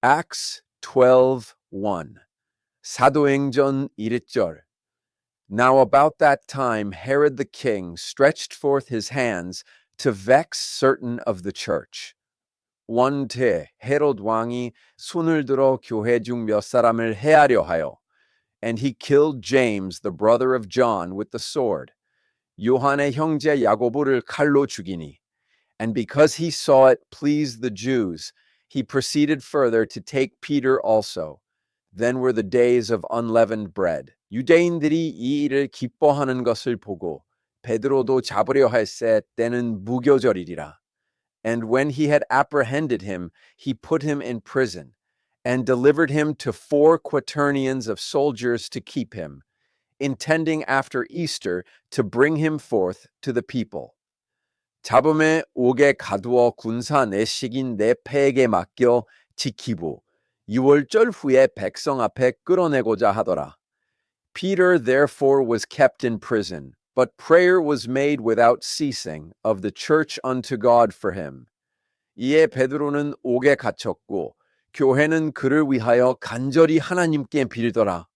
Acts 12:1. 사도행전 1절. Now about that time Herod the king stretched forth his hands to vex certain of the church. 원태 헤롯 왕이 손을 들어 교회 중 몇 사람을 해하려 하여, and he killed James the brother of John with the sword. 요한의 형제 야고보를 칼로 죽이니. And because he saw it pleased the Jews, he proceeded further to take Peter also. Then were the days of unleavened bread. 유대인들이 이 일을 기뻐하는 것을 보고 베드로도 잡으려 할새 때는 무교절이리라. And when he had apprehended him, he put him in prison, and delivered him to 4 quaternions of soldiers to keep him, intending after Easter to bring him forth to the people. 잡음에 옥에 가두어 군사 내식인 내 패에게 맡겨 지키고 6월절 후에 백성 앞에 끌어내고자 하더라. Peter therefore was kept in prison, but prayer was made without ceasing of the church unto God for him. 이에 베드로는 옥에 갇혔고 교회는 그를 위하여 간절히 하나님께 빌더라.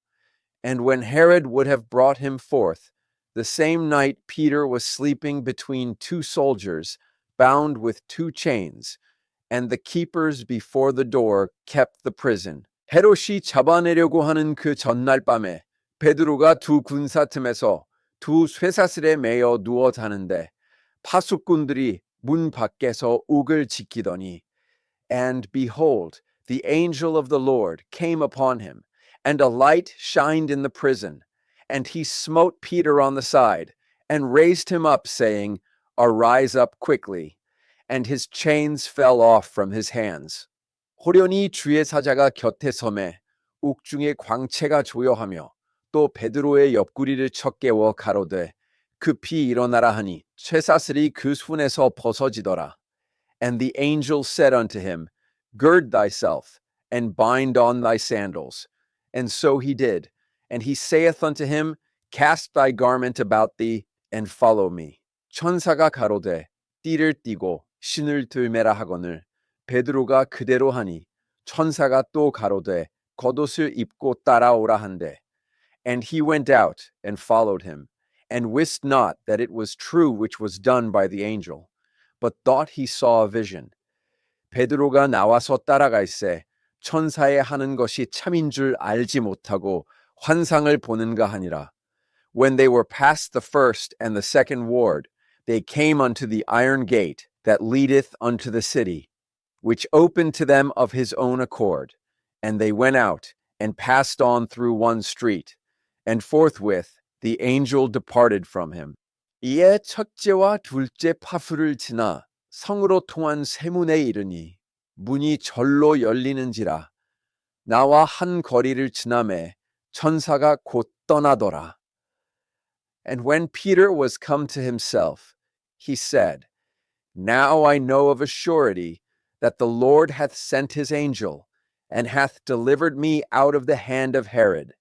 And when Herod would have brought him forth, the same night Peter was sleeping between 2 soldiers, bound with 2 chains, and the keepers before the door kept the prison. 헤롯이 잡아내려고 하는 그 전날 밤에 베드로가 2 군사 틈에서 2 쇠사슬에 매여 누워 자는데 파수꾼들이 문 밖에서 옥을 지키더니, and behold, the angel of the Lord came upon him, and a light shined in the prison. And he smote Peter on the side, and raised him up, saying, Arise up quickly. And his chains fell off from his hands. 호련히 주의 사자가 곁에 섬에 옥중에 광채가 조여하며 또 베드로의 옆구리를 쳐 깨워 가로되 급히 일어나라 하니 쇠사슬이 그 손에서 벗어지더라. And the angel said unto him, Gird thyself, and bind on thy sandals. And so he did. And he saith unto him, Cast thy garment about thee, and follow me. 천사가 가로되 띠를 띠고 신을 들매라 하거늘 베드로가 그대로 하니 천사가 또 가로되 겉옷을 입고 따라오라 한대. And he went out and followed him, and wist not that it was true which was done by the angel, but thought he saw a vision. 베드로가 나와서 따라갈새 천사의 하는 것이 참인 줄 알지 못하고 환상을 보는가 하니라. When they were past the first and the second ward, they came unto the iron gate that leadeth unto the city, which opened to them of his own accord. And they went out and passed on through one street, and forthwith the angel departed from him. 이에 첫째와 둘째 파수를 지나 성으로 통한 세문에 이르니 문이 절로 열리는지라. 나와 한 거리를 지나매 천사가 곧 떠나더라. And when Peter was come to himself, he said, Now I know of a surety that the Lord hath sent his angel, and hath delivered me out of the hand of Herod,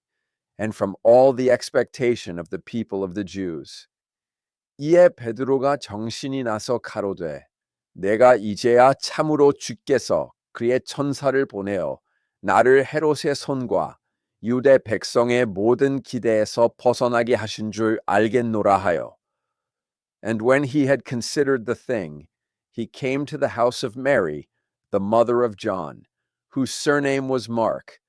and from all the expectation of the people of the Jews. 이에 베드로가 정신이 나서 가로되, 내가 이제야 참으로 주께서 그의 천사를 보내어 나를 헤롯의 손과 유대 백성의 모든 기대에서 벗어나게 하신 줄 알겠노라 하여. And when he had considered the thing, he came to the house of Mary, the mother of John, whose surname was Mark,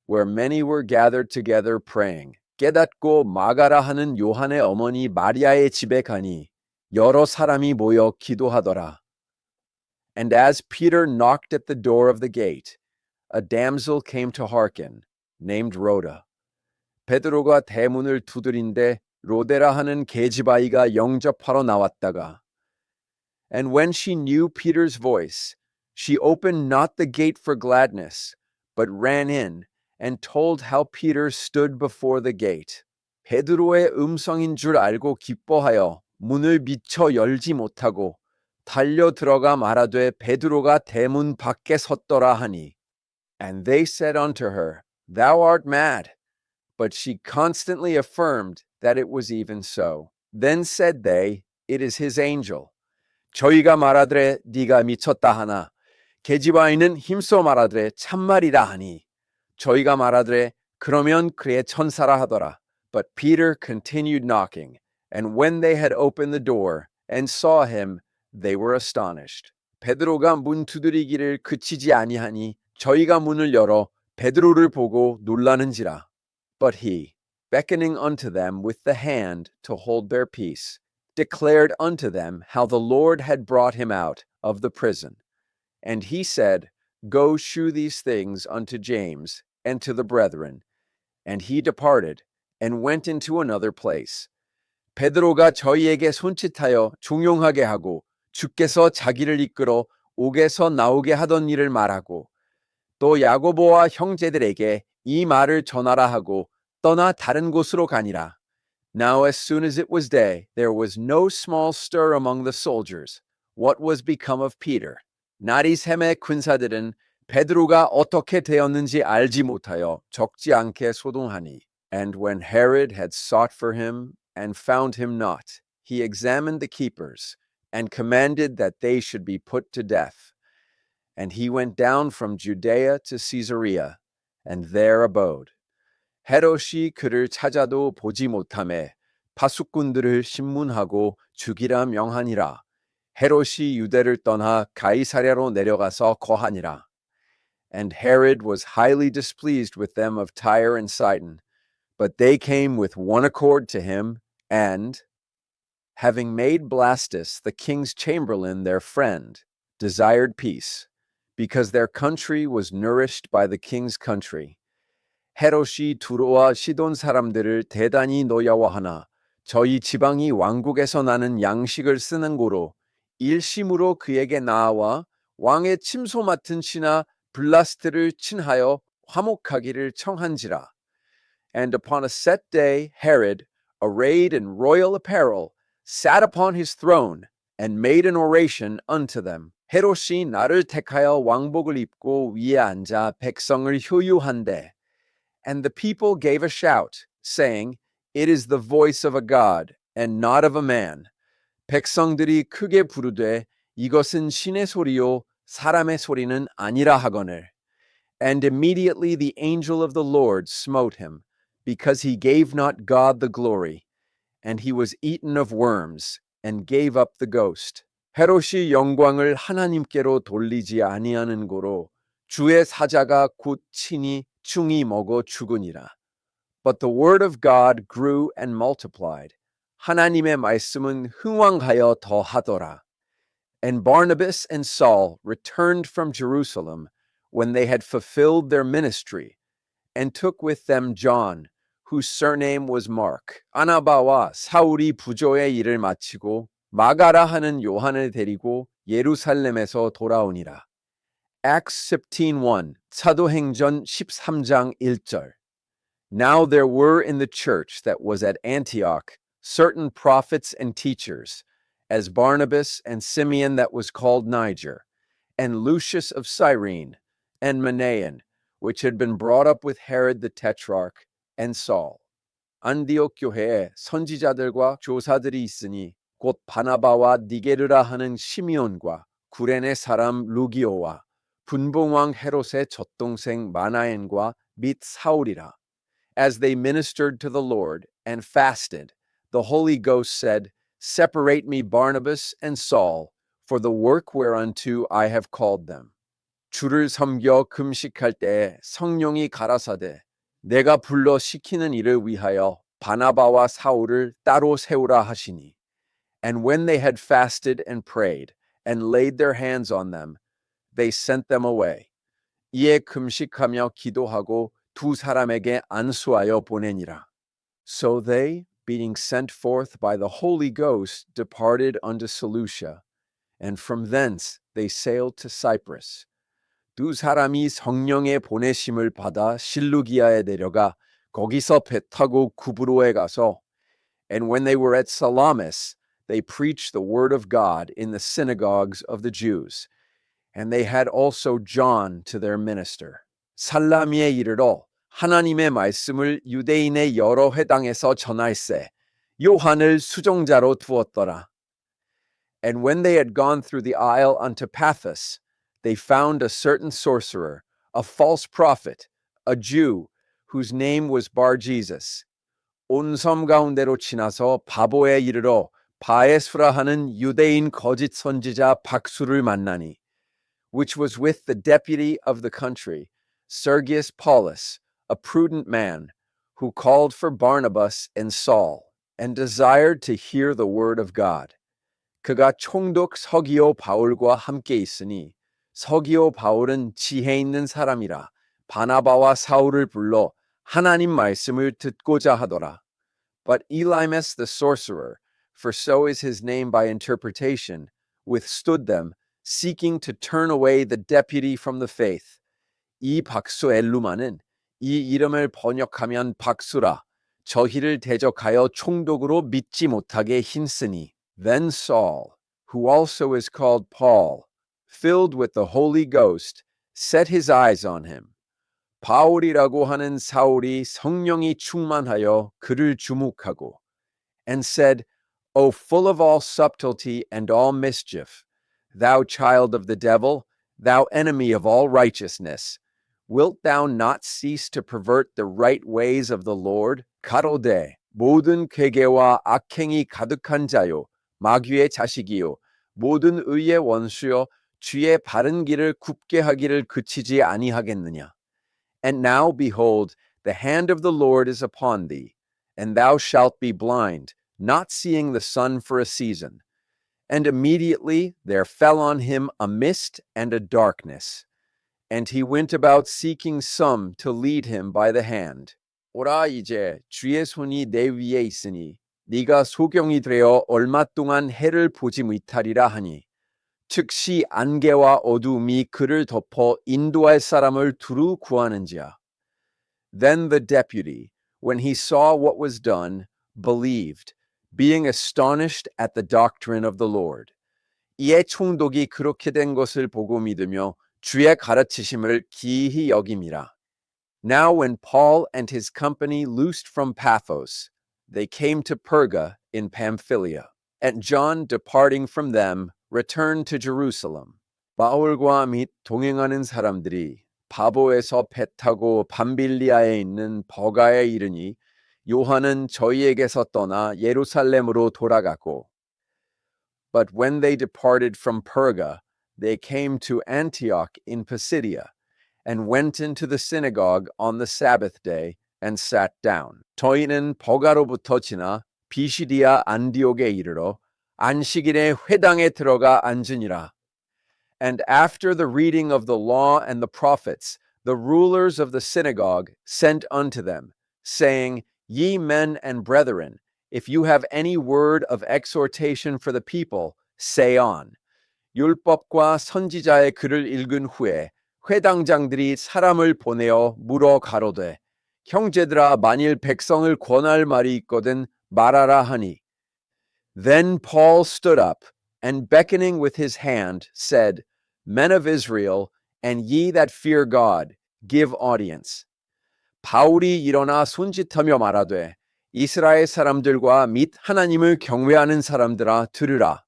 where many were gathered together praying. 깨닫고 마가라 하는 요한의 어머니 마리아의 집에 가니 여러 사람이 모여 기도하더라. And as Peter knocked at the door of the gate, a damsel came to hearken, named Rhoda. 베드로가 대문을 두드린데 로데라 하는 계집아이가 영접하러 나왔다가. And when she knew Peter's voice, she opened not the gate for gladness, but ran in, and told how Peter stood before the gate. 베드로의 음성인 줄 알고 기뻐하여 문을 미처 열지 못하고 달려 들어가 말하되 베드로가 대문 밖에 섰더라 하니. And they said unto her, Thou art mad. But she constantly affirmed that it was even so. Then said they, It is his angel. 저희가 말하되 네가 미쳤다 하나 계집아이는 힘써 말하되 참말이라 하니 저희가 말하되 그러면 그의 천사라 하더라. But Peter continued knocking, and when they had opened the door and saw him, they were astonished. 베드로가 문 두드리기를 그치지 아니하니 저희가 문을 열어 베드로를 보고 놀라는지라. But he, beckoning unto them with the hand to hold their peace, declared unto them how the Lord had brought him out of the prison. And he said, Go shew these things unto James and to the brethren. And he departed and went into another place. 베드로가 저희에게 손짓하여 종용하게 하고 주께서 자기를 이끌어 옥에서 나오게 하던 일을 말하고 또 야고보와 형제들에게 이 말을 전하라 하고 떠나 다른 곳으로 가니라. Now as soon as it was day, there was no small stir among the soldiers. What was become of Peter? 나리샘의 군사들은 베드로가 어떻게 되었는지 알지 못하여 적지 않게 소동하니. And when Herod had sought for him and found him not, he examined the keepers and commanded that they should be put to death. And he went down from Judea to Caesarea, and there abode. 헤롯이 그를 찾아도 보지 못하매 파수꾼들을 신문하고 죽이라 명하니라. 헤롯이 유대를 떠나 가이사랴로 내려가서 거하니라. And Herod was highly displeased with them of Tyre and Sidon, but they came with one accord to him, and, having made Blastus the king's chamberlain their friend, desired peace, because their country was nourished by the king's country. 헤롯이 두로와 시돈 사람들을 대단히 노여워하나 저희 지방이 왕국에서 나는 양식을 쓰는 고로 일심으로 그에게 나아와 왕의 침소 맡은 신하 블라스트를 친하여 화목하기를 청한지라. And upon a set day Herod, arrayed in royal apparel, sat upon his throne and made an oration unto them. 헤롯이 나를 택하여 왕복을 입고 위에 앉아 백성을 효유한대. And the people gave a shout, saying, It is the voice of a God, and not of a man. 백성들이 크게 부르되 이것은 신의 소리요 사람의 소리는 아니라 하거늘. And immediately the angel of the Lord smote him, because he gave not God the glory, and he was eaten of worms, and gave up the ghost. 헤롯이 영광을 하나님께로 돌리지 아니하는 고로 주의 사자가 곧 친히 충이 먹어 죽으니라. But the word of God grew and multiplied. 하나님의 말씀은 흥왕하여 더하더라. And Barnabas and Saul returned from Jerusalem when they had fulfilled their ministry, and took with them John, whose surname was Mark. 아나바와 사울이 부조의 일을 마치고 마가라 하는 요한을 데리고 예루살렘에서 돌아오니라. Acts 15:1, 사도행전 13장 1절. Now there were in the church that was at Antioch certain prophets and teachers, as Barnabas and Simeon that was called Niger, and Lucius of Cyrene, and Manaen, which had been brought up with Herod the Tetrarch, and Saul. 안디옥 교회에 선지자들과 교사들이 있으니 곧 바나바와 니게르라 하는 시미온과 구레네 사람 루기오와 분봉왕 헤롯의 젖동생 마나엔과 및 사울이라. As they ministered to the Lord and fasted, the Holy Ghost said, Separate me Barnabas and Saul for the work whereunto I have called them. 주를 섬겨 금식할 때에 성령이 가라사대 내가 불러 시키는 일을 위하여 바나바와 사울을 따로 세우라 하시니. And when they had fasted and prayed and laid their hands on them, they sent them away. 이에 금식하며 기도하고 두 사람에게 안수하여 보내니라. So they, being sent forth by the Holy Ghost, departed unto Seleucia, and from thence they sailed to Cyprus. 두 사람이 성령의 보내심을 받아 실루기아에 내려가 거기서 배 타고 구브로에 가서, and when they were at Salamis, they preached the word of God in the synagogues of the Jews. And they had also John to their minister. 살라미에 이르러 하나님의 말씀을 유대인의 여러 회당에서 전할세 요한을 수종자로 두었더라. And when they had gone through the isle unto Paphos, they found a certain sorcerer, a false prophet, a Jew, whose name was Bar-Jesus. 온 섬 가운데로 지나서 바보에 이르러 바에수라 하는 유대인 거짓 선지자 박수를 만나니, which was with the deputy of the country, Sergius Paulus, a prudent man, who called for Barnabas and Saul, and desired to hear the word of God. 그가 총독 서기오 바울과 함께 있으니, 서기오 바울은 지혜 있는 사람이라 바나바와 사울을 불러 하나님 말씀을 듣고자 하더라. But Elymas the sorcerer, for so is his name by interpretation, withstood them, seeking to turn away the deputy from the faith. 이 박수 엘루마는 이 이름을 번역하면 박수라, 저희를 대적하여 총독으로 믿지 못하게 힘쓰니. Then Saul, who also is called Paul, filled with the Holy Ghost, set his eyes on him. 바울이라고 하는 사울이 성령이 충만하여 그를 주목하고, and said, O full of all subtlety and all mischief, thou child of the devil, thou enemy of all righteousness, wilt thou not cease to pervert the right ways of the Lord? 가로되 모든 괴계와 악행이 가득한 자요, 마귀의 자식이요, 모든 의의 원수요, 주의 바른 길을 굽게 하기를 그치지 아니하겠느냐. And now, behold, the hand of the Lord is upon thee, and thou shalt be blind, not seeing the sun for a season. And immediately there fell on him a mist and a darkness, and he went about seeking some to lead him by the hand. 오라 이제 주의 손이 내 위에 있으니 네가 소경이 되어 얼마 동안 해를 보지 못하리라 하니, 즉시 안개와 어두움이 그를 덮어 인도할 사람을 두루 구하는지야. Then the deputy, when he saw what was done, believed, being astonished at the doctrine of the Lord. 이에 총독이 그렇게 된 것을 보고 믿으며 주의 가르치심을 기이히 여김이라. Now when Paul and his company loosed from Paphos, they came to Perga in Pamphylia, and John departing from them returned to Jerusalem. 바울과 및 동행하는 사람들이 바보에서 배 타고 밤빌리아에 있는 버가에 이르니 요한은 저희에게서 떠나 예루살렘으로 돌아갔고. But when they departed from Perga, they came to Antioch in Pisidia, and went into the synagogue on the Sabbath day, and sat down. 저희는 버가로부터 지나 비시디아 안디옥에 이르러 안식일에 회당에 들어가 앉으니라. And after the reading of the law and the prophets, the rulers of the synagogue sent unto them, saying, Ye men and brethren, if you have any word of exhortation for the people, say on. 율법과 선지자의 글을 읽은 후에 회당장들이 사람을 보내어 물어 가로되, 형제들아, 만일 백성을 권할 말이 있거든 말하라 하니. Then Paul stood up, and beckoning with his hand, said, Men of Israel, and ye that fear God, give audience. 바울이 일어나 손짓하며 말하되, 이스라엘 사람들과 및 하나님을 경외하는 사람들아 들으라.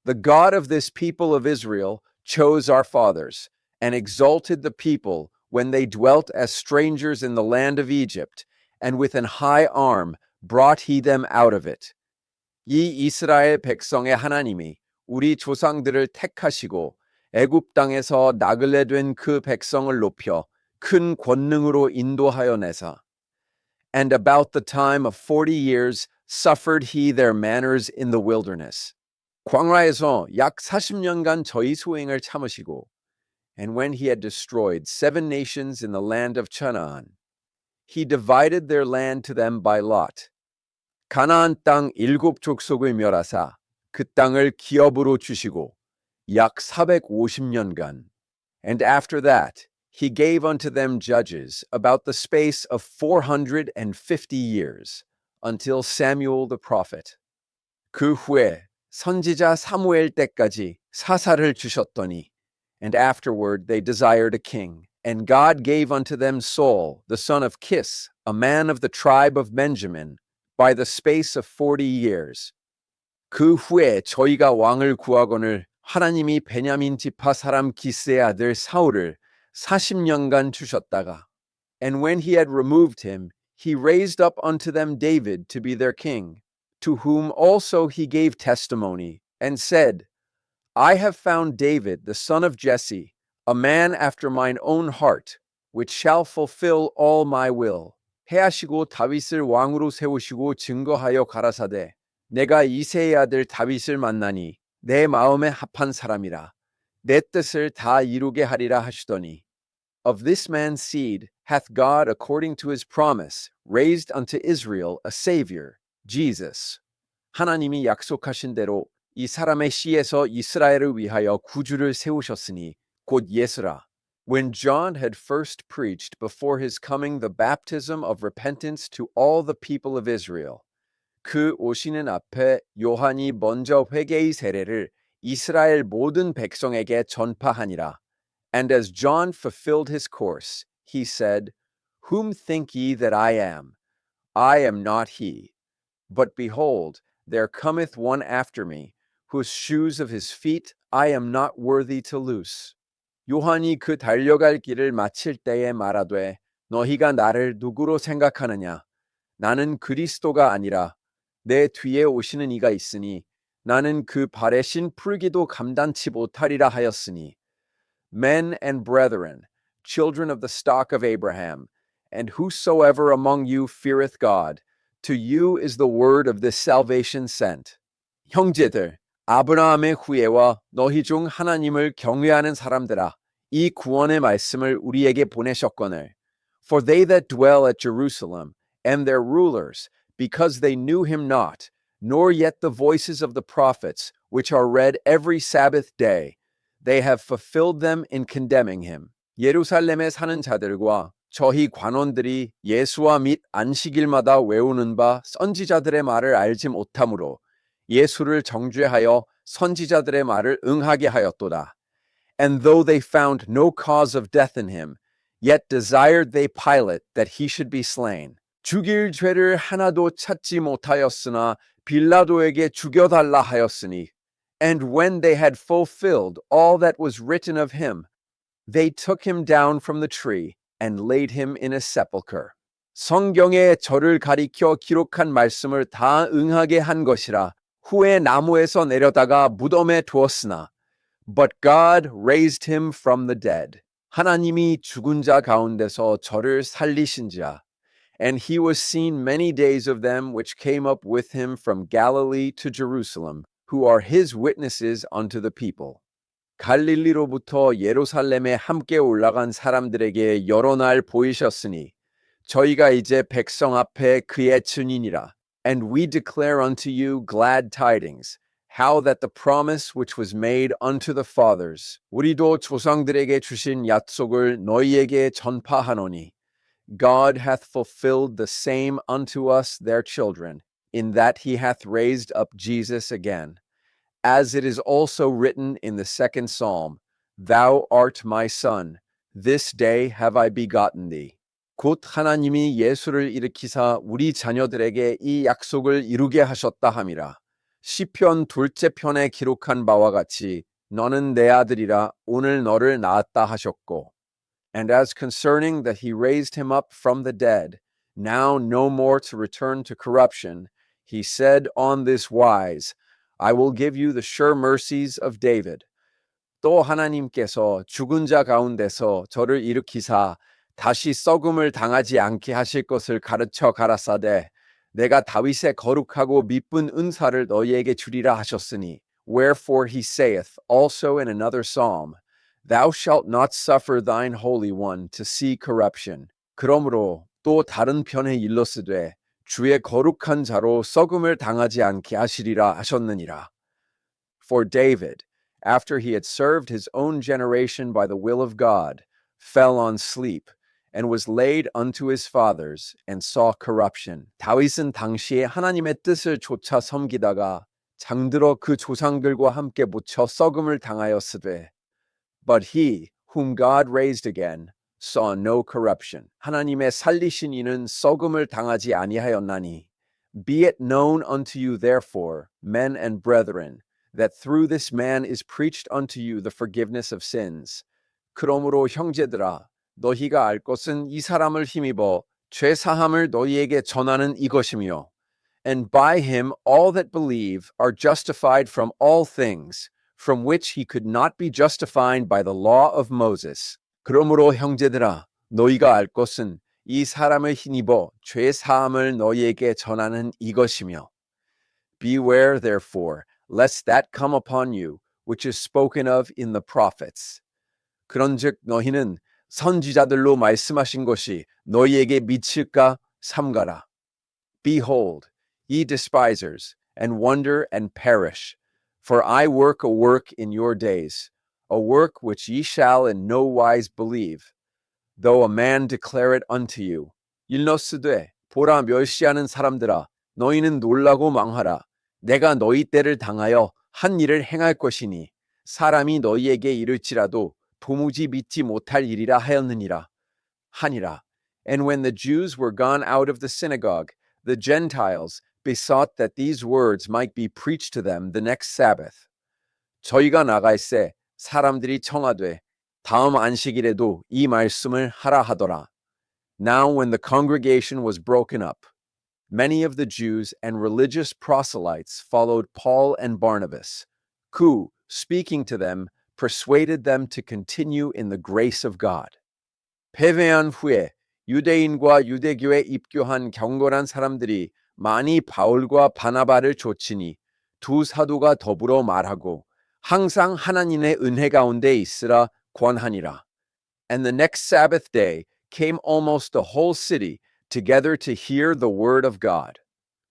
The God of this people of Israel chose our fathers, and exalted the people when they dwelt as strangers in the land of Egypt, and with an high arm brought he them out of it. 이 이스라엘 백성의 하나님이 우리 조상들을 택하시고 애굽 땅에서 나그네 된 그 백성을 높여 큰 권능으로 인도하여 내사. And about the time of 40 years suffered he their manners in the wilderness. 광야에서 약 40년간 저희 소행을 참으시고, and when he had destroyed 7 nations in the land of Canaan, he divided their land to them by lot. 가나안 땅 7 족속을 멸하사 그 땅을 기업으로 주시고 약 450년간. And after that he gave unto them judges about the space of 450 years, until Samuel the prophet. 그 후에 선지자 사무엘 때까지 사사를 주셨더니, and afterward they desired a king. And God gave unto them Saul, the son of Kis, a man of the tribe of Benjamin, by the space of 40 years. 그 후에 저희가 왕을 구하거늘 하나님이 베냐민 지파 사람 기스의 아들 사울을 40년간 주셨다가 And when he had removed him, he raised up unto them David to be their king, to whom also he gave testimony, and said, I have found David, the son of Jesse, a man after mine own heart, which shall fulfill all my will. 해하시고 다윗을 왕으로 세우시고 증거하여 가라사대, 내가 이새의 아들 다윗을 만나니 내 마음에 합한 사람이라, 내 뜻을 다 이루게 하리라 하시더니, Of this man's seed hath God, according to his promise, raised unto Israel a Savior, Jesus. 하나님이 약속하신 대로 이 사람의 씨에서 이스라엘을 위하여 구주를 세우셨으니 곧 예수라. When John had first preached before his coming the baptism of repentance to all the people of Israel, 그 오시는 앞에 요한이 먼저 회개의 세례를 이스라엘 모든 백성에게 전파하니라. And as John fulfilled his course, he said, Whom think ye that I am? I am not he. But behold, there cometh one after me, whose shoes of his feet I am not worthy to loose. 요한이 그 달려갈 길을 마칠 때에 말하되, 너희가 나를 누구로 생각하느냐? 나는 그리스도가 아니라 내 뒤에 오시는 이가 있으니 나는 그 발에 신풀기도 감당치 못하리라 하였으니. Men and brethren, children of the stock of Abraham, and whosoever among you feareth God, to you is the word of this salvation sent. 형제들, 아브라함의 후예와 너희 중 하나님을 경외하는 사람들아, 이 구원의 말씀을 우리에게 보내셨거늘. For they that dwell at Jerusalem, and their rulers, because they knew him not, nor yet the voices of the prophets, which are read every Sabbath day, they have fulfilled them in condemning him. 예루살렘에 사는 자들과 저희 관원들이 예수와 및 안식일마다 외우는 바 선지자들의 말을 알지 못함으로 예수를 정죄하여 선지자들의 말을 응하게 하였도다. And though they found no cause of death in him, yet desired they Pilate that he should be slain. 죽일 죄를 하나도 찾지 못하였으나 빌라도에게 죽여달라 하였으니. And when they had fulfilled all that was written of him, they took him down from the tree and laid him in a sepulchre. 성경에 저를 가리켜 기록한 말씀을 다 응하게 한 것이라 후에 나무에서 내려다가 무덤에 두었으나 But God raised him from the dead. 하나님이 죽은 자 가운데서 저를 살리신지라. And he was seen many days of them which came up with him from Galilee to Jerusalem, who are his witnesses unto the people. 갈릴리로부터 예루살렘에 함께 올라간 사람들에게 여러 날 보이셨으니 저희가 이제 백성 앞에 그의 증인이라. And we declare unto you glad tidings, how that the promise which was made unto the fathers, 우리도 조상들에게 주신 약속을 너희에게 전파하노니, God hath fulfilled the same unto us their children, in that he hath raised up Jesus again. As it is also written in the second psalm, Thou art my son, this day have I begotten thee. 곧 하나님이 예수를 일으키사 우리 자녀들에게 이 약속을 이루게 하셨다 함이라. 시편 둘째 편에 기록한 바와 같이 너는 내 아들이라 오늘 너를 낳았다 하셨고. And as concerning that he raised him up from the dead, now no more to return to corruption, he said on this wise, I will give you the sure mercies of David. 또 하나님께서 죽은 자 가운데서 저를 일으키사 다시 썩음을 당하지 않게 하실 것을 가르쳐 가라사대 내가 다윗의 거룩하고 미쁜 은사를 너희에게 주리라 하셨으니 wherefore he saith also in another psalm Thou shalt not suffer thine holy one to see corruption. 그러므로 또 다른 편에 일렀으되 주의 거룩한 자로 썩음을 당하지 않게 하시리라 하셨느니라. For David, after he had served his own generation by the will of God, fell on sleep, and was laid unto his fathers, and saw corruption. 다윗은 당시에 하나님의 뜻을 좇아 섬기다가 장들어 그 조상들과 함께 묻혀 썩음을 당하였으되, But he, whom God raised again, saw no corruption. 하나님의 살리신 이는 썩음을 당하지 아니하였나니. Be it known unto you therefore, men and brethren, that through this man is preached unto you the forgiveness of sins. 그러므로 형제들아, 너희가 알 것은 이 사람을 힘입어 죄 사함을 너희에게 전하는 이것이며, and by him all that believe are justified from all things, from which he could not be justified by the law of Moses. 그러므로 형제들아, 너희가 알 것은 이 사람을 힘입어 죄 사함을 너희에게 전하는 이것이며, beware therefore, lest that come upon you, which is spoken of in the prophets. 그런즉 너희는 선지자들로 말씀하신 것이 너희에게 미칠까 삼가라. Behold, ye despisers, and wonder and perish. For I work a work in your days, a work which ye shall in no wise believe, though a man declare it unto you. 일러스되 보라 멸시하는 사람들아, 너희는 놀라고 망하라. 내가 너희 때를 당하여 한 일을 행할 것이니 사람이 너희에게 이를지라도 도무지 믿지 못할 일이라 하였느니라. 하니라. And when the Jews were gone out of the synagogue, the Gentiles besought that these words might be preached to them the next Sabbath. 저희가 나갈새 사람들이 청하되 다음 안식일에도 이 말씀을 하라 하더라. Now when the congregation was broken up, many of the Jews and religious proselytes followed Paul and Barnabas, who, speaking to them, persuaded them to continue in the grace of God. 패배한 후에 유대인과 유대교에 입교한 경건한 사람들이 많이 바울과 바나바를 좇으니 두 사도가 더불어 말하고 항상 하나님의 은혜 가운데 있으라 권하니라. And the next Sabbath day came almost the whole city together to hear the word of God.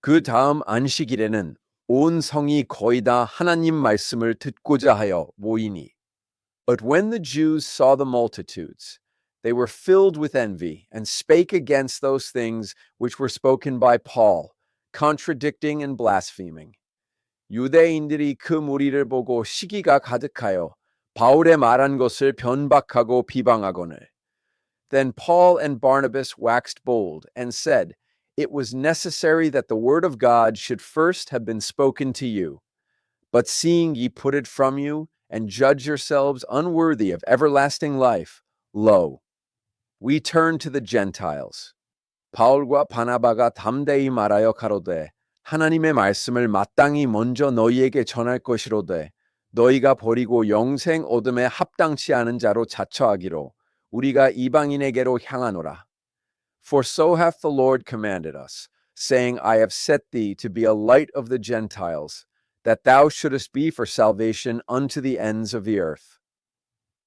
그 다음 안식일에는 온 성이 거의 다 하나님 말씀을 듣고자 하여 모이니. But when the Jews saw the multitudes, they were filled with envy and spake against those things which were spoken by Paul, contradicting and blaspheming. 유대인들이 그 무리를 보고 시기가 가득하여 바울의 말한 것을 변박하고 비방하거늘. Then Paul and Barnabas waxed bold and said, It was necessary that the word of God should first have been spoken to you. But seeing ye put it from you, and judge yourselves unworthy of everlasting life, lo, we turn to the Gentiles. 바울과 바나바가 담대히 말하여 가로되 하나님의 말씀을 마땅히 먼저 너희에게 전할 것이로되 너희가 버리고 영생 얻음에 합당치 않은 자로 자처하기로 우리가 이방인에게로 향하노라. For so hath the Lord commanded us, saying, I have set thee to be a light of the Gentiles, that thou shouldest be for salvation unto the ends of the earth.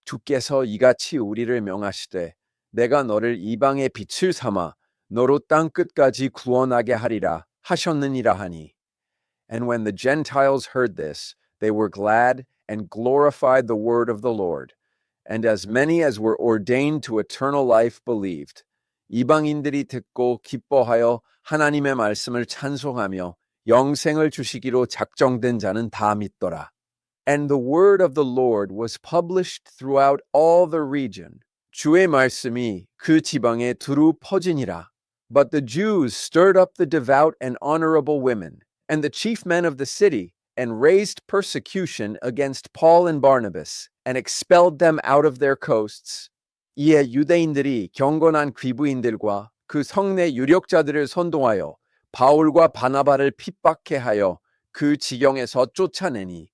주께서 이같이 우리를 명하시되 내가 너를 이방의 빛을 삼아 너로 땅 끝까지 구원하게 하리라 하셨느니라 하니. And when the Gentiles heard this, they were glad and glorified the word of the Lord. And as many as were ordained to eternal life believed. 이방인들이 듣고 기뻐하여 하나님의 말씀을 찬송하며 영생을 주시기로 작정된 자는 다 믿더라. And the word of the Lord was published throughout all the region. 주의 말씀이 그 지방에 두루 퍼지니라. But the Jews stirred up the devout and honorable women, and the chief men of the city, and raised persecution against Paul and Barnabas, and expelled them out of their coasts. 이에 유대인들이 경건한 귀부인들과 그 성내 유력자들을 선동하여 바울과 바나바를 핍박해 하여 그 지경에서 쫓아내니.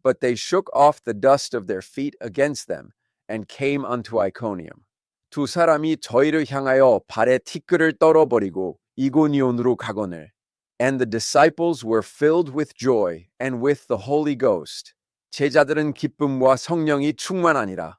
But they shook off the dust of their feet against them, and came unto Iconium. 두 사람이 저희를 향하여 발에 티끌을 떨어버리고 이고니온으로 가거늘. And the disciples were filled with joy and with the Holy Ghost. 제자들은 기쁨과 성령이 충만하니라.